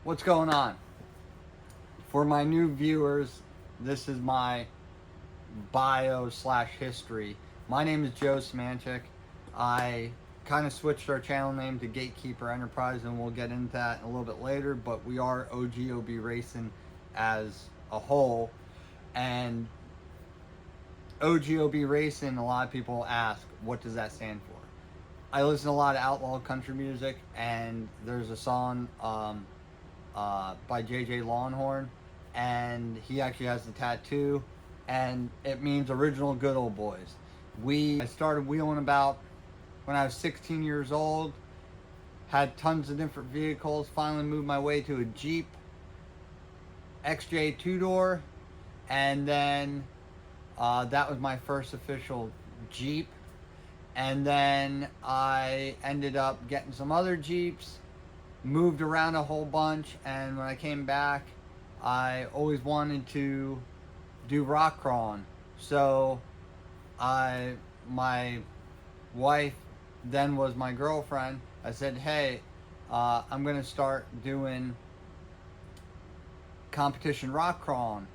What's going on? For my new viewers, this is my bio / history. My name is Joe Smanchik. I kind of switched our channel name to Gatekeeper Enterprise, and we'll get into that a little bit later, but we are OGOB Racing as a whole. And OGOB Racing, a lot of people ask, what does that stand for? I listen to a lot of outlaw country music, and there's a song by JJ Longhorn, and he actually has the tattoo, and it means original good old boys. I started wheeling about when I was 16 years old, had tons of different vehicles, finally moved my way to a Jeep XJ 2-door, and then that was my first official Jeep. And then I ended up getting some other Jeeps, moved around a whole bunch, and when I came back, I always wanted to do rock crawling. So my wife then was my girlfriend. I said, hey, I'm gonna start doing competition rock crawling.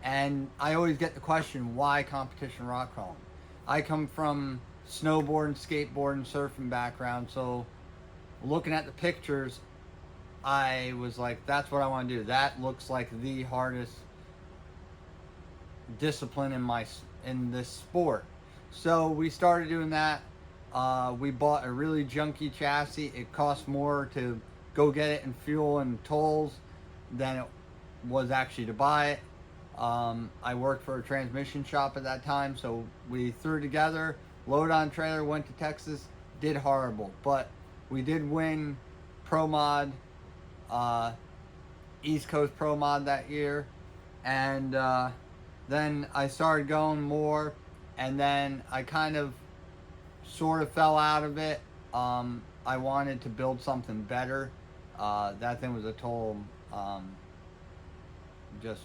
And I always get the question, why competition rock crawling? I come from snowboarding, skateboarding, surfing background, so looking at the pictures, I was like, that's what I want to do. That looks like the hardest discipline in this sport. So we started doing that. We bought a really junky chassis. It cost more to go get it in fuel and tolls than it was actually to buy it. I worked for a transmission shop at that time, so we threw together, load on trailer, went to Texas, did horrible, but we did win Pro Mod, East Coast Pro Mod that year, and then I started going more, and then I kind of sort of fell out of it. I wanted to build something better. That thing was a total just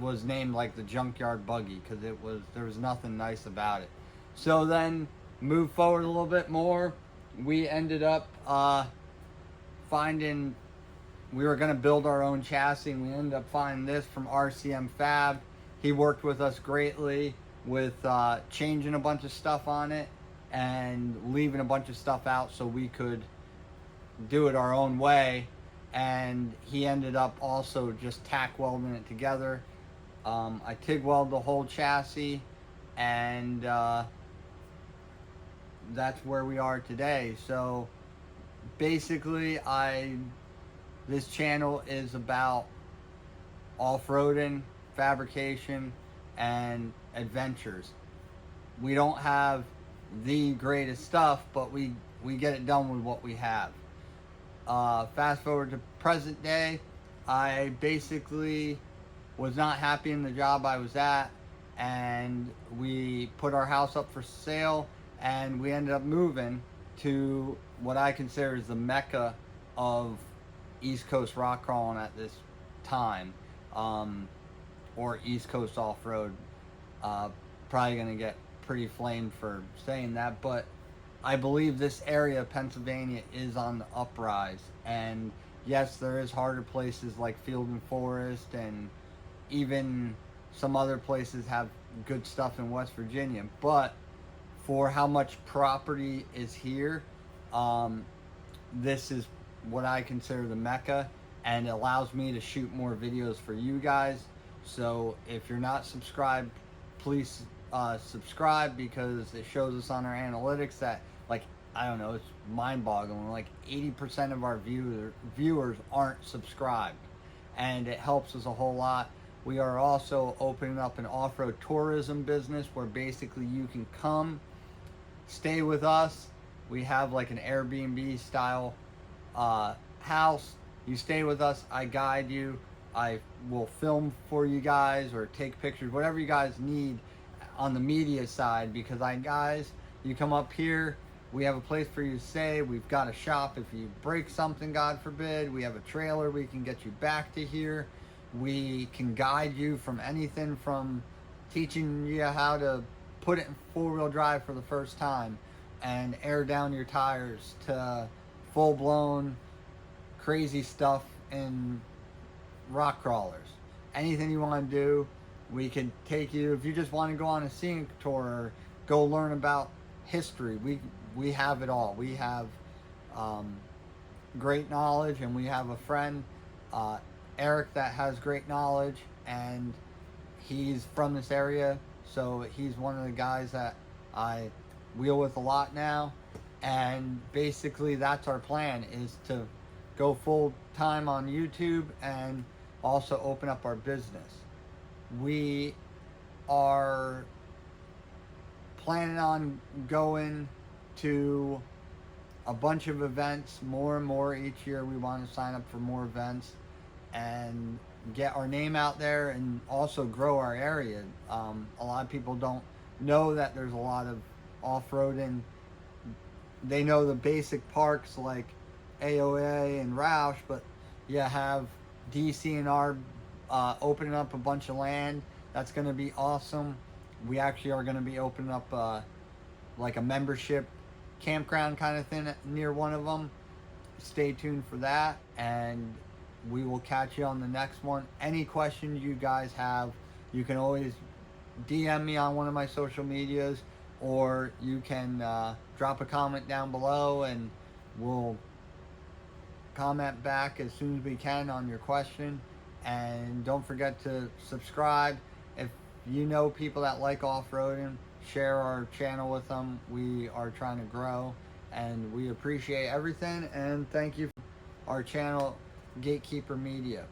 was named like the junkyard buggy because there was nothing nice about it. So then moved forward a little bit more. We ended up finding we were going to build our own chassis, and we ended up finding this from RCM Fab. He worked with us greatly with changing a bunch of stuff on it and leaving a bunch of stuff out so we could do it our own way. And he ended up also just tack welding it together. I TIG welded the whole chassis, and that's where we are today. So basically, this channel is about off-roading, fabrication, and adventures. We don't have the greatest stuff, but we get it done with what we have. Fast forward to present day, I basically was not happy in the job I was at, and we put our house up for sale, and we ended up moving to what I consider is the mecca of East Coast rock crawling at this time, or East Coast off-road. Probably gonna get pretty flamed for saying that, but I believe this area of Pennsylvania is on the uprise. And yes, there is harder places like Field and Forest, and even some other places have good stuff in West Virginia. But for how much property is here, this is what I consider the mecca, and it allows me to shoot more videos for you guys. So if you're not subscribed, please subscribe, because it shows us on our analytics that, like, I don't know, it's mind-boggling, like 80% of our viewers aren't subscribed, and it helps us a whole lot. We are also opening up an off-road tourism business where basically you can come stay with us. We have like an Airbnb style house. You stay with us, I guide you, I will film for you guys or take pictures, whatever you guys need on the media side, because you come up here, we have a place for you to stay. We've got a shop if you break something, God forbid. We have a trailer, we can get you back to here. We can guide you from anything from teaching you how to put it in four-wheel drive for the first time and air down your tires to full-blown crazy stuff in rock crawlers. Anything you want to do, we can take you. If you just want to go on a scenic tour or go learn about history, we have it all. We have great knowledge, and we have a friend, Eric, that has great knowledge, and he's from this area, so he's one of the guys that I wheel with a lot now. And basically that's our plan, is to go full time on YouTube and also open up our business. We are planning on going to a bunch of events, more and more each year. We want to sign up for more events and get our name out there, and also grow our area. A lot of people don't know that there's a lot of off-roading. They know the basic parks like AOA and Roush, but you have DCNR opening up a bunch of land. That's going to be awesome. We actually are going to be opening up like a membership campground kind of thing near one of them. Stay tuned for that, and we will catch you on the next one. Any questions you guys have, you can always DM me on one of my social medias, or you can drop a comment down below, and we'll comment back as soon as we can on your question. And don't forget to subscribe. If you know people that like off-roading, share our channel with them. We are trying to grow, and we appreciate everything. And thank you for our channel, Gatekeeper Media.